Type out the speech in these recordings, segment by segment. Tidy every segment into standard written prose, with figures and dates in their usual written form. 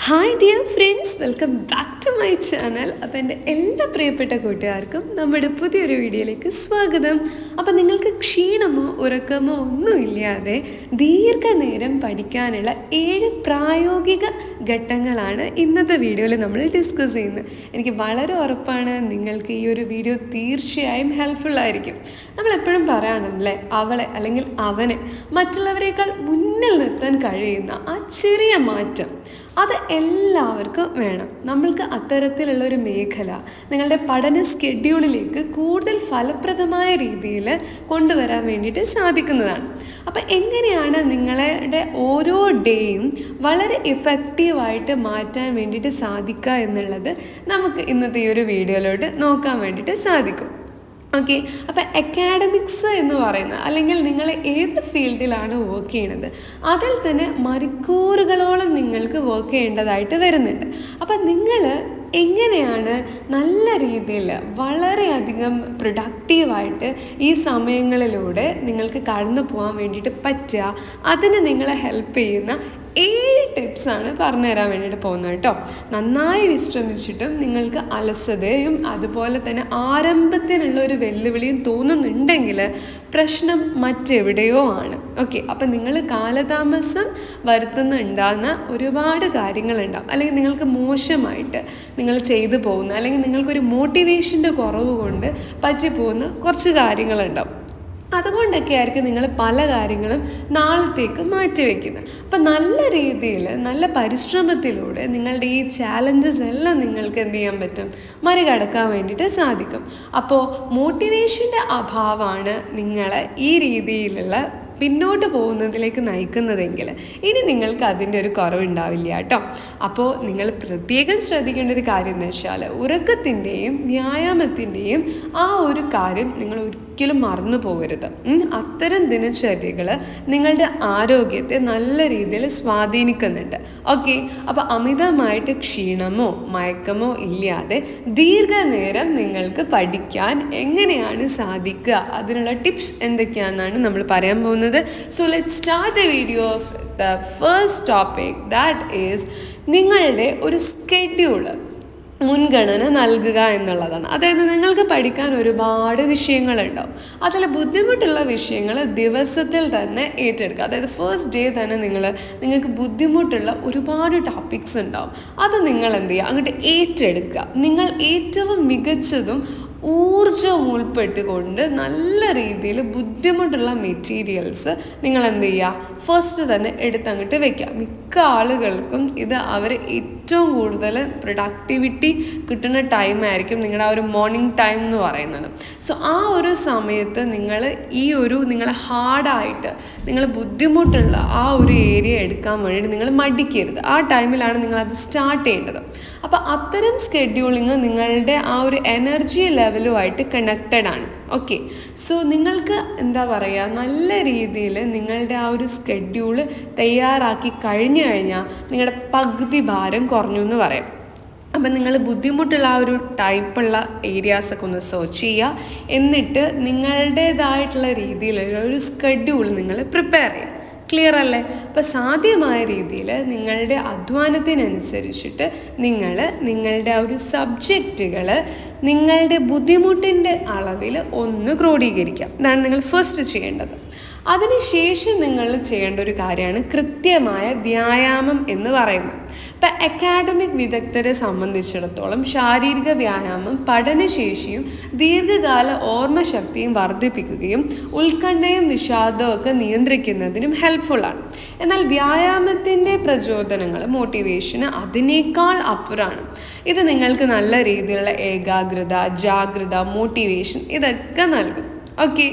Hi dear friends, welcome back to my channel. അപ്പോൾ എൻ്റെ എല്ലാ പ്രിയപ്പെട്ട കൂട്ടുകാർക്കും നമ്മുടെ പുതിയൊരു വീഡിയോയിലേക്ക് സ്വാഗതം. അപ്പോൾ നിങ്ങൾക്ക് ക്ഷീണമോ ഉറക്കമോ ഒന്നുമില്ലാതെ ദീർഘനേരം പഠിക്കാനുള്ള 7 പ്രായോഗിക ഘട്ടങ്ങളാണ് ഇന്നത്തെ വീഡിയോയിൽ നമ്മൾ ഡിസ്കസ് ചെയ്യുന്നത്. എനിക്ക് വളരെ ഉറപ്പാണ് നിങ്ങൾക്ക് ഈ ഒരു വീഡിയോ തീർച്ചയായും ഹെൽപ്ഫുൾ ആയിരിക്കും. നമ്മളെപ്പോഴും പറയാണല്ലേ, അവളെ അല്ലെങ്കിൽ അവനെ മറ്റുള്ളവരെക്കാൾ മുന്നിൽ നിർത്താൻ കഴിയുന്ന ആ ചെറിയ മാറ്റം അത് എല്ലാവർക്കും വേണം. നമ്മൾക്ക് അത്തരത്തിലുള്ള ഒരു മേഖല നിങ്ങളുടെ പഠന സ്കെഡ്യൂളിലേക്ക് കൂടുതൽ ഫലപ്രദമായ രീതിയിൽ കൊണ്ടുവരാൻ വേണ്ടിയിട്ട് സാധിക്കുന്നതാണ്. അപ്പോൾ എങ്ങനെയാണ് നിങ്ങളുടെ ഓരോ ഡേയും വളരെ ഇഫക്റ്റീവായിട്ട് മാറ്റാൻ വേണ്ടിയിട്ട് സാധിക്കുക എന്നുള്ളത് നമുക്ക് ഇന്നത്തെ ഈ ഒരു വീഡിയോയിലോട്ട് നോക്കാൻ വേണ്ടിയിട്ട് സാധിക്കും. ഓക്കെ, അപ്പോൾ അക്കാഡമിക്സ് എന്ന് പറയുന്നത് അല്ലെങ്കിൽ നിങ്ങൾ ഏത് ഫീൽഡിലാണ് വർക്ക് ചെയ്യണത് അതിൽ തന്നെ മണിക്കൂറുകളോളം നിങ്ങൾക്ക് വർക്ക് ചെയ്യേണ്ടതായിട്ട് വരുന്നുണ്ട്. അപ്പം നിങ്ങൾ എങ്ങനെയാണ് നല്ല രീതിയിൽ വളരെയധികം പ്രൊഡക്റ്റീവായിട്ട് ഈ സമയങ്ങളിലൂടെ നിങ്ങൾക്ക് കടന്നു പോകാൻ വേണ്ടിയിട്ട് പറ്റുക, അതിന് നിങ്ങളെ ഹെൽപ്പ് ചെയ്യുന്ന 7 ടിപ്സാണ് പറഞ്ഞു തരാൻ വേണ്ടിയിട്ട് പോകുന്നത് കേട്ടോ. നന്നായി വിശ്രമിച്ചിട്ടും നിങ്ങൾക്ക് അലസതയും അതുപോലെ തന്നെ ആരംഭത്തിനുള്ള ഒരു വെല്ലുവിളിയും തോന്നുന്നുണ്ടെങ്കിൽ പ്രശ്നം മറ്റെവിടെയോ ആണ്. ഓക്കെ, അപ്പം നിങ്ങൾ കാലതാമസം വരുത്തുന്നുണ്ടാകുന്ന ഒരുപാട് കാര്യങ്ങളുണ്ടാവും, അല്ലെങ്കിൽ നിങ്ങൾക്ക് മോശമായിട്ട് നിങ്ങൾ ചെയ്തു പോകുന്ന അല്ലെങ്കിൽ നിങ്ങൾക്കൊരു മോട്ടിവേഷൻ്റെ കുറവ് കൊണ്ട് പറ്റിപ്പോകുന്ന കുറച്ച് കാര്യങ്ങളുണ്ടാവും. അതുകൊണ്ടൊക്കെ ആയിരിക്കും നിങ്ങൾ പല കാര്യങ്ങളും നാളത്തേക്ക് മാറ്റിവെക്കുന്നത്. അപ്പം നല്ല രീതിയിൽ നല്ല പരിശ്രമത്തിലൂടെ നിങ്ങളുടെ ഈ ചാലഞ്ചസ് എല്ലാം നിങ്ങൾക്ക് എന്ത് ചെയ്യാൻ പറ്റും, മറികടക്കാൻ വേണ്ടിയിട്ട് സാധിക്കും. അപ്പോൾ മോട്ടിവേഷൻ്റെ അഭാവമാണ് നിങ്ങളെ ഈ രീതിയിലുള്ള പിന്നോട്ട് പോകുന്നതിലേക്ക് നയിക്കുന്നതെങ്കിൽ ഇനി നിങ്ങൾക്ക് അതിൻ്റെ ഒരു കുറവുണ്ടാവില്ല കേട്ടോ. അപ്പോൾ നിങ്ങൾ പ്രത്യേകം ശ്രദ്ധിക്കേണ്ട ഒരു കാര്യം എന്ന് വെച്ചാൽ ഉറക്കത്തിൻ്റെയും വ്യായാമത്തിൻ്റെയും ആ ഒരു കാര്യം നിങ്ങൾ ഒരിക്കലും മറന്നു പോകരുത്. അത്തരം ദിനചര്യകൾ നിങ്ങളുടെ ആരോഗ്യത്തെ നല്ല രീതിയിൽ സ്വാധീനിക്കുന്നുണ്ട്. ഓക്കെ, അപ്പോൾ അമിതമായിട്ട് ക്ഷീണമോ മയക്കമോ ഇല്ലാതെ ദീർഘനേരം നിങ്ങൾക്ക് പഠിക്കാൻ എങ്ങനെയാണ് സാധിക്കുക, അതിനുള്ള ടിപ്സ് എന്തൊക്കെയാണെന്നാണ് നമ്മൾ പറയാൻ പോകുന്നത്. So let's start the video of the first topic, that is നിങ്ങളുടെ ഒരു സ്കെഡ്യൂള് മുൻഗണന നൽകുക എന്നുള്ളതാണ്. അതായത് നിങ്ങൾക്ക് പഠിക്കാൻ ഒരുപാട് വിഷയങ്ങളുണ്ടാവും, അതിൽ ബുദ്ധിമുട്ടുള്ള വിഷയങ്ങൾ ദിവസത്തിൽ തന്നെ ഏറ്റെടുക്കുക. അതായത് ഫസ്റ്റ് ഡേ തന്നെ നിങ്ങൾക്ക് ബുദ്ധിമുട്ടുള്ള ഒരുപാട് ടോപ്പിക്സ് ഉണ്ടാവും, അത് നിങ്ങൾ എന്ത് ചെയ്യുക, അങ്ങോട്ട് ഏറ്റെടുക്കുക. നിങ്ങൾ ഏറ്റവും മികച്ചതും ഊർജം ഉൾപ്പെട്ടുകൊണ്ട് നല്ല രീതിയിൽ ബുദ്ധിമുട്ടുള്ള മെറ്റീരിയൽസ് നിങ്ങൾ എന്ത് ചെയ്യുക, ഫസ്റ്റ് തന്നെ എടുത്തങ്ങോട്ട് വെക്കുക. മിക്ക ആളുകൾക്കും ഇത് അവർ ഏറ്റവും കൂടുതൽ പ്രൊഡക്ടിവിറ്റി കിട്ടുന്ന ടൈമായിരിക്കും നിങ്ങളുടെ ആ ഒരു മോർണിംഗ് ടൈം എന്ന് പറയുന്നത്. സോ ആ ഒരു സമയത്ത് നിങ്ങൾ ഹാർഡായിട്ട് നിങ്ങൾ ബുദ്ധിമുട്ടുള്ള ആ ഒരു ഏരിയ എടുക്കാൻ വേണ്ടിയിട്ട് നിങ്ങൾ മടിക്കരുത്. ആ ടൈമിലാണ് നിങ്ങളത് സ്റ്റാർട്ട് ചെയ്യേണ്ടത്. അപ്പോൾ അത്തരം സ്കെഡ്യൂളിങ് നിങ്ങളുടെ ആ ഒരു എനർജി ലെവലുമായിട്ട് കണക്റ്റഡ് ആണ്. ഓക്കെ, സോ നിങ്ങൾക്ക് എന്താ പറയുക, നല്ല രീതിയിൽ നിങ്ങളുടെ ആ ഒരു സ്കെഡ്യൂള് തയ്യാറാക്കി കഴിഞ്ഞു കഴിഞ്ഞാൽ നിങ്ങളുടെ പകുതി ഭാരം കുറഞ്ഞു എന്ന് പറയാം. അപ്പം നിങ്ങൾ ബുദ്ധിമുട്ടുള്ള ആ ഒരു ടൈപ്പുള്ള ഏരിയാസൊക്കെ ഒന്ന് സെർച്ച് ചെയ്യുക, എന്നിട്ട് നിങ്ങളുടേതായിട്ടുള്ള രീതിയിലുള്ള ഒരു സ്കെഡ്യൂൾ നിങ്ങൾ പ്രിപ്പയർ ചെയ്യുക. ക്ലിയർ അല്ലേ? അപ്പോൾ സാധ്യമായ രീതിയിൽ നിങ്ങളുടെ അധ്വാനത്തിനനുസരിച്ചിട്ട് നിങ്ങളുടെ ആ ഒരു സബ്ജക്റ്റുകൾ നിങ്ങളുടെ ബുദ്ധിമുട്ടിൻ്റെ അളവിൽ ഒന്ന് ക്രോഡീകരിക്കാം. ഇതാണ് നിങ്ങൾ ഫസ്റ്റ് ചെയ്യേണ്ടത്. അതിനുശേഷം നിങ്ങൾ ചെയ്യേണ്ട ഒരു കാര്യമാണ് കൃത്യമായ വ്യായാമം എന്ന് പറയുന്നത്. ഇപ്പം അക്കാഡമിക് വിദഗ്ധരെ സംബന്ധിച്ചിടത്തോളം ശാരീരിക വ്യായാമം പഠനശേഷിയും ദീർഘകാല ഓർമ്മശക്തിയും വർദ്ധിപ്പിക്കുകയും ഉത്കണ്ഠയും വിഷാദവും ഒക്കെ നിയന്ത്രിക്കുന്നതിനും ഹെൽപ്ഫുള്ളാണ്. എന്നാൽ വ്യായാമത്തിൻ്റെ പ്രചോദനങ്ങൾ മോട്ടിവേഷന് അതിനേക്കാൾ അപ്പുറമാണ്. ഇത് നിങ്ങൾക്ക് നല്ല രീതിയിലുള്ള ഏകാഗ്രത, ജാഗ്രത, മോട്ടിവേഷൻ ഇതൊക്കെ നൽകും. ഓക്കെ,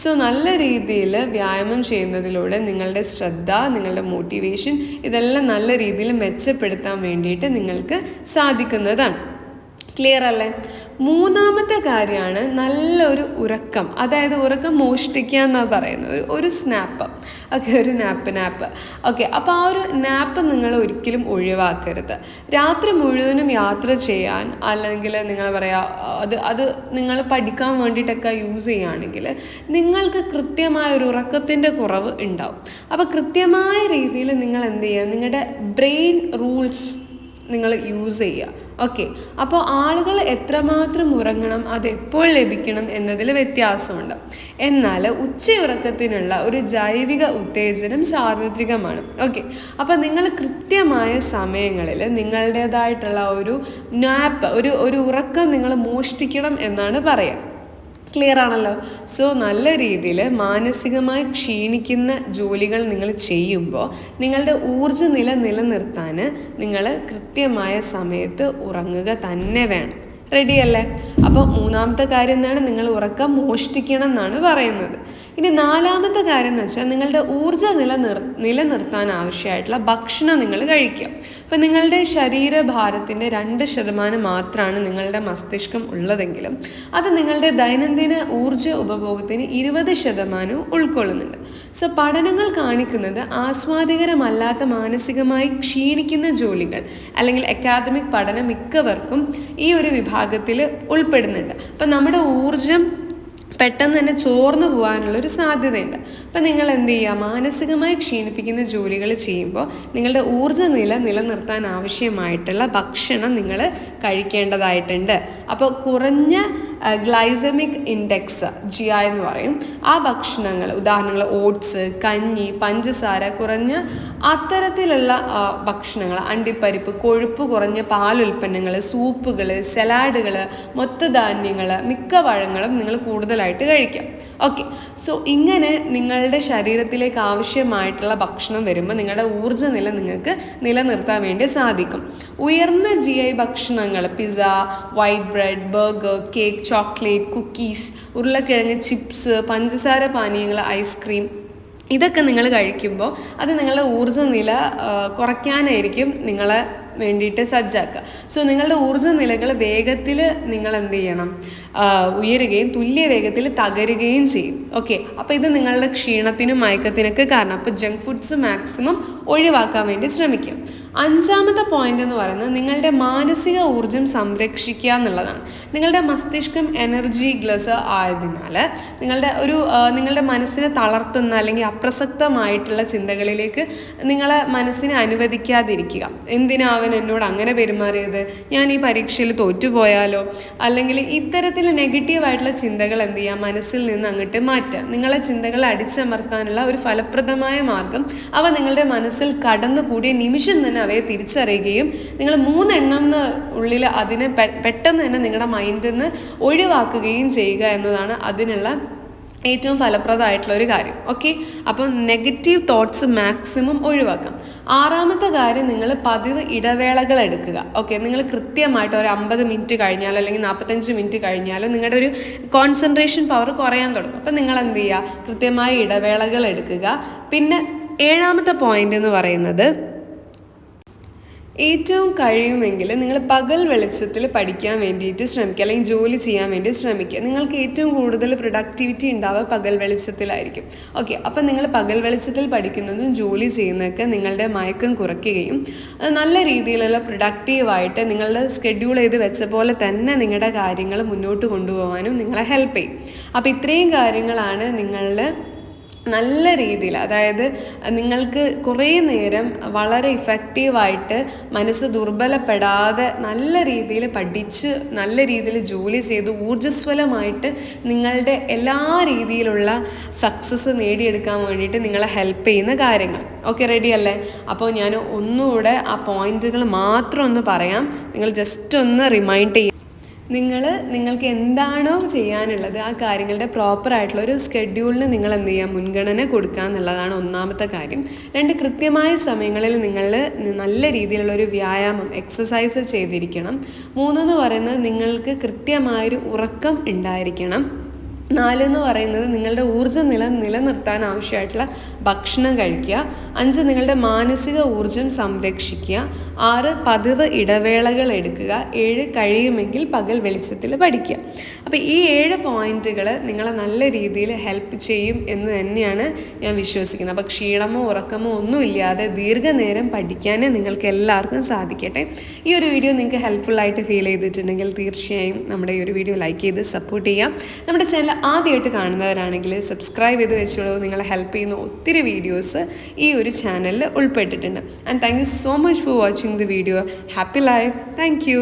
സോ നല്ല രീതിയിൽ വ്യായാമം ചെയ്യുന്നതിലൂടെ നിങ്ങളുടെ ശ്രദ്ധ, നിങ്ങളുടെ മോട്ടിവേഷൻ ഇതെല്ലാം നല്ല രീതിയിൽ മെച്ചപ്പെടുത്താൻ വേണ്ടിയിട്ട് നിങ്ങൾക്ക് സാധിക്കുന്നതാണ്. ക്ലിയർ അല്ലേ? മൂന്നാമത്തെ കാര്യമാണ് നല്ലൊരു ഉറക്കം. അതായത് ഉറക്കം മോഷ്ടിക്കുക എന്നാണ് പറയുന്നത്. ഒരു സ്നാപ്പ്, ഓക്കെ, ഒരു നാപ്പ്. ഓക്കെ, അപ്പോൾ ആ ഒരു നാപ്പ് നിങ്ങൾ ഒരിക്കലും ഒഴിവാക്കരുത്. രാത്രി മുഴുവനും യാത്ര ചെയ്യാൻ അല്ലെങ്കിൽ നിങ്ങൾ അത് നിങ്ങൾ പഠിക്കാൻ വേണ്ടിയിട്ടൊക്കെ യൂസ് ചെയ്യുകയാണെങ്കിൽ നിങ്ങൾക്ക് കൃത്യമായൊരു ഉറക്കത്തിൻ്റെ കുറവ് ഉണ്ടാവും. അപ്പോൾ കൃത്യമായ രീതിയിൽ നിങ്ങൾ എന്ത് ചെയ്യുക, നിങ്ങളുടെ ബ്രെയിൻ റൂൾസ് നിങ്ങൾ യൂസ് ചെയ്യുക. ഓക്കെ, അപ്പോൾ ആളുകൾ എത്രമാത്രം ഉറങ്ങണം, അത് എപ്പോൾ ലഭിക്കണം എന്നതിൽ വ്യത്യാസമുണ്ട്. എന്നാൽ ഉച്ചയുറക്കത്തിനുള്ള ഒരു ജൈവിക ഉത്തേജനം സാർവത്രികമാണ്. ഓക്കെ, അപ്പോൾ നിങ്ങൾ കൃത്യമായ സമയങ്ങളിൽ നിങ്ങളുടേതായിട്ടുള്ള ഒരു നാപ്പ്, ഒരു ഉറക്കം നിങ്ങൾ മോഷ്ടിക്കണം എന്നാണ് പറയുക. ക്ലിയർ ആണല്ലോ? സോ നല്ല രീതിയിൽ മാനസികമായി ക്ഷീണിക്കുന്ന ജോലികൾ നിങ്ങൾ ചെയ്യുമ്പോൾ നിങ്ങളുടെ ഊർജ്ജനില നിലനിർത്താൻ നിങ്ങൾ കൃത്യമായ സമയത്ത് ഉറങ്ങുക തന്നെ വേണം. റെഡിയല്ലേ? അപ്പോൾ മൂന്നാമത്തെ കാര്യം എന്താണ്? നിങ്ങൾ ഉറക്കം മോഷ്ടിക്കണം എന്നാണ് പറയുന്നത്. ഇനി നാലാമത്തെ കാര്യം എന്ന് വെച്ചാൽ നിങ്ങളുടെ ഊർജ്ജ നിലനിർത്താൻ ആവശ്യമായിട്ടുള്ള ഭക്ഷണം നിങ്ങൾ കഴിക്കുക. അപ്പം നിങ്ങളുടെ ശരീരഭാരത്തിൻ്റെ 2% മാത്രമാണ് നിങ്ങളുടെ മസ്തിഷ്കം ഉള്ളതെങ്കിലും അത് നിങ്ങളുടെ ദൈനംദിന ഊർജ്ജ ഉപഭോഗത്തിന് 20% ഉൾക്കൊള്ളുന്നുണ്ട്. സോ പഠനങ്ങൾ കാണിക്കുന്നത് ആസ്വാദികരമല്ലാത്ത മാനസികമായി ക്ഷീണിക്കുന്ന ജോലികൾ അല്ലെങ്കിൽ അക്കാദമിക് പഠനം മിക്കവർക്കും ഈ ഒരു വിഭാഗത്തിൽ ഉൾപ്പെടുന്നുണ്ട്. അപ്പം നമ്മുടെ ഊർജം പെട്ടെന്ന് തന്നെ ചോർന്നു പോകാനുള്ളൊരു സാധ്യതയുണ്ട്. അപ്പം നിങ്ങൾ എന്ത് ചെയ്യുക? മാനസികമായി ക്ഷീണിപ്പിക്കുന്ന ജോലികൾ ചെയ്യുമ്പോൾ നിങ്ങളുടെ ഊർജ്ജ നിലനിർത്താൻ ആവശ്യമായിട്ടുള്ള ഭക്ഷണം നിങ്ങൾ കഴിക്കേണ്ടതായിട്ടുണ്ട്. അപ്പോൾ കുറഞ്ഞ ഗ്ലൈസമിക് ഇൻഡെക്സ് GI എന്ന് പറയും. ആ ഭക്ഷണങ്ങൾ, ഉദാഹരണങ്ങൾ ഓട്സ്, കഞ്ഞി, പഞ്ചസാര കുറഞ്ഞ അത്തരത്തിലുള്ള ഭക്ഷണങ്ങൾ, അണ്ടിപ്പരിപ്പ്, കൊഴുപ്പ് കുറഞ്ഞ പാലുൽപ്പന്നങ്ങൾ, സൂപ്പുകൾ, സലാഡുകൾ, മൊത്തധാന്യങ്ങൾ, മിക്ക പഴങ്ങളും നിങ്ങൾ കൂടുതലായിട്ട് കഴിക്കാം. ഓക്കെ, സോ ഇങ്ങനെ നിങ്ങളുടെ ശരീരത്തിലേക്ക് ആവശ്യമായിട്ടുള്ള ഭക്ഷണം വരുമ്പോൾ നിങ്ങളുടെ ഊർജ്ജ നില നിങ്ങൾക്ക് നിലനിർത്താൻ വേണ്ടി സാധിക്കും. ഉയർന്ന GI ഭക്ഷണങ്ങൾ, pizza, white bread, burger, cake, chocolate, cookies, ഉരുളക്കിഴങ്ങ്, ചിപ്സ്, പഞ്ചസാര പാനീയങ്ങൾ, ഐസ്ക്രീം, ഇതൊക്കെ നിങ്ങൾ കഴിക്കുമ്പോൾ അത് നിങ്ങളുടെ ഊർജ്ജ നില കുറയ്ക്കാനായിരിക്കും നിങ്ങളെ വേണ്ടിയിട്ട് സജ്ജാക്കുക. സോ നിങ്ങളുടെ ഊർജ്ജ നിലകൾ വേഗത്തിൽ നിങ്ങൾ എന്ത് ചെയ്യണം? ഉയരുകയും തുല്യ വേഗത്തിൽ തകരുകയും ചെയ്യും. ഓക്കെ, അപ്പോൾ ഇത് നിങ്ങളുടെ ക്ഷീണത്തിനും മയക്കത്തിനൊക്കെ കാരണം. അപ്പോൾ ജങ്ക് ഫുഡ്സ് മാക്സിമം ഒഴിവാക്കാൻ വേണ്ടി ശ്രമിക്കും. അഞ്ചാമത്തെ പോയിന്റ് എന്ന് പറയുന്നത് നിങ്ങളുടെ മാനസിക ഊർജ്ജം സംരക്ഷിക്കുക എന്നുള്ളതാണ്. നിങ്ങളുടെ മസ്തിഷ്കം എനർജി ഗ്ലസ് ആയതിനാൽ നിങ്ങളുടെ മനസ്സിനെ തളർത്തുന്ന അല്ലെങ്കിൽ അപ്രസക്തമായിട്ടുള്ള ചിന്തകളിലേക്ക് നിങ്ങളെ മനസ്സിനെ അനുവദിക്കാതിരിക്കുക. എന്തിനാ അവൻ എന്നോട് അങ്ങനെ പെരുമാറിയത്, ഞാൻ ഈ പരീക്ഷയിൽ തോറ്റുപോയാലോ, അല്ലെങ്കിൽ ഇത്തരത്തിൽ നെഗറ്റീവായിട്ടുള്ള ചിന്തകൾ എന്ത് ചെയ്യുക? മനസ്സിൽ നിന്ന് അങ്ങോട്ട് മാറ്റുക. നിങ്ങളെ ചിന്തകളെ അടിച്ചമർത്താനുള്ള ഒരു ഫലപ്രദമായ മാർഗം അവ നിങ്ങളുടെ മനസ്സിൽ കടന്നുകൂടിയ നിമിഷം തന്നെ അവയെ തിരിച്ചറിയുകയും നിങ്ങൾ 3 എണ്ണം ഉള്ളിൽ അതിനെ പെട്ടെന്ന് തന്നെ നിങ്ങളുടെ മൈൻഡിൽ നിന്ന് ഒഴിവാക്കുകയും ചെയ്യുക എന്നതാണ് അതിനുള്ള ഏറ്റവും ഫലപ്രദമായിട്ടുള്ള ഒരു കാര്യം. ഓക്കെ, അപ്പം നെഗറ്റീവ് തോട്ട്സ് മാക്സിമം ഒഴിവാക്കാം. ആറാമത്തെ കാര്യം, നിങ്ങൾ പതിവ് ഇടവേളകൾ എടുക്കുക. ഓക്കെ, നിങ്ങൾ കൃത്യമായിട്ട് ഒരു 50 മിനിറ്റ് കഴിഞ്ഞാലോ അല്ലെങ്കിൽ 45 മിനിറ്റ് കഴിഞ്ഞാലോ നിങ്ങളുടെ ഒരു കോൺസെൻട്രേഷൻ പവർ കുറയാൻ തുടങ്ങും. അപ്പം നിങ്ങൾ എന്ത് ചെയ്യുക? കൃത്യമായ ഇടവേളകൾ എടുക്കുക. പിന്നെ 7ാമത്തെ പോയിന്റ് എന്ന് പറയുന്നത്, ഏറ്റവും കഴിയുമെങ്കിൽ നിങ്ങൾ പകൽ വെളിച്ചത്തിൽ പഠിക്കാൻ വേണ്ടിയിട്ട് ശ്രമിക്കുക, അല്ലെങ്കിൽ ജോലി ചെയ്യാൻ വേണ്ടി ശ്രമിക്കുക. നിങ്ങൾക്ക് ഏറ്റവും കൂടുതൽ പ്രൊഡക്ടിവിറ്റി ഉണ്ടാവുക പകൽ വെളിച്ചത്തിലായിരിക്കും. ഓക്കെ, അപ്പം നിങ്ങൾ പകൽ വെളിച്ചത്തിൽ പഠിക്കുന്നതും ജോലി ചെയ്യുന്നതൊക്കെ നിങ്ങളുടെ മയക്കം കുറയ്ക്കുകയും നല്ല രീതിയിലുള്ള പ്രൊഡക്റ്റീവായിട്ട് നിങ്ങളുടെ സ്കെഡ്യൂൾ ചെയ്ത് വെച്ച പോലെ തന്നെ നിങ്ങളുടെ കാര്യങ്ങൾ മുന്നോട്ട് കൊണ്ടുപോകാനും നിങ്ങളെ ഹെൽപ്പ് ചെയ്യും. അപ്പോൾ ഇത്രയും കാര്യങ്ങളാണ് നിങ്ങളുടെ നല്ല രീതിയിൽ, അതായത് നിങ്ങൾക്ക് കുറേ നേരം വളരെ ഇഫക്റ്റീവായിട്ട് മനസ്സ് ദുർബലപ്പെടാതെ നല്ല രീതിയിൽ പഠിച്ച് നല്ല രീതിയിൽ ജോലി ചെയ്ത് ഊർജ്ജസ്വലമായിട്ട് നിങ്ങളുടെ എല്ലാ രീതിയിലുള്ള സക്സസ് നേടിയെടുക്കാൻ വേണ്ടിയിട്ട് നിങ്ങളെ ഹെൽപ്പ് ചെയ്യുന്ന കാര്യങ്ങൾ. ഓക്കെ, റെഡി അല്ലേ? അപ്പോൾ ഞാൻ ഒന്നുകൂടെ ആ പോയിന്റുകൾ മാത്രം ഒന്ന് പറയാം, നിങ്ങൾ ജസ്റ്റ് ഒന്ന് റിമൈൻഡ് ചെയ്യുക. നിങ്ങൾക്ക് എന്താണോ ചെയ്യാനുള്ളത് ആ കാര്യങ്ങളുടെ പ്രോപ്പറായിട്ടുള്ള ഒരു സ്കെഡ്യൂളിന് നിങ്ങൾ എന്ത് ചെയ്യുക? മുൻഗണന കൊടുക്കുക എന്നുള്ളതാണ് ഒന്നാമത്തെ കാര്യം. 2, കൃത്യമായ സമയങ്ങളിൽ നിങ്ങൾ നല്ല രീതിയിലുള്ള ഒരു വ്യായാമം, എക്സസൈസ് ചെയ്തിരിക്കണം. 3 എന്ന് പറയുന്നത് നിങ്ങൾക്ക് കൃത്യമായൊരു ഉറക്കം ഉണ്ടായിരിക്കണം. 4 എന്ന് പറയുന്നത് നിങ്ങളുടെ ഊർജ്ജം നിലനിർത്താൻ ആവശ്യമായിട്ടുള്ള ഭക്ഷണം കഴിക്കുക. 5, നിങ്ങളുടെ മാനസിക ഊർജ്ജം സംരക്ഷിക്കുക. 6, പതിവ് ഇടവേളകൾ എടുക്കുക. 7, കഴിയുമെങ്കിൽ പകൽ വെളിച്ചത്തിൽ പഠിക്കുക. അപ്പോൾ ഈ 7 പോയിന്റുകൾ നിങ്ങളെ നല്ല രീതിയിൽ ഹെൽപ്പ് ചെയ്യും എന്ന് തന്നെയാണ് ഞാൻ വിശ്വസിക്കുന്നത്. അപ്പോൾ ക്ഷീണമോ ഉറക്കമോ ഒന്നുമില്ലാതെ ദീർഘനേരം പഠിക്കാൻ നിങ്ങൾക്ക് എല്ലാവർക്കും സാധിക്കട്ടെ. ഈ ഒരു വീഡിയോ നിങ്ങൾക്ക് ഹെൽപ്ഫുള്ളായിട്ട് ഫീൽ ചെയ്തിട്ടുണ്ടെങ്കിൽ തീർച്ചയായും നമ്മുടെ ഈ ഒരു വീഡിയോ ലൈക്ക് ചെയ്ത് സപ്പോർട്ട് ചെയ്യാം. നമ്മുടെ ചാനൽ ആദ്യമായിട്ട് കാണുന്നവരാണെങ്കിൽ സബ്സ്ക്രൈബ് ചെയ്ത് വെച്ചോളൂ. നിങ്ങളെ ഹെൽപ്പ് ചെയ്യുന്ന ഒത്തിരി വീഡിയോസ് ഈ ഒരു ചാനലിൽ ഉൾപ്പെട്ടിട്ടുണ്ട്. And thank you so much for watching the video. Happy life. Thank you.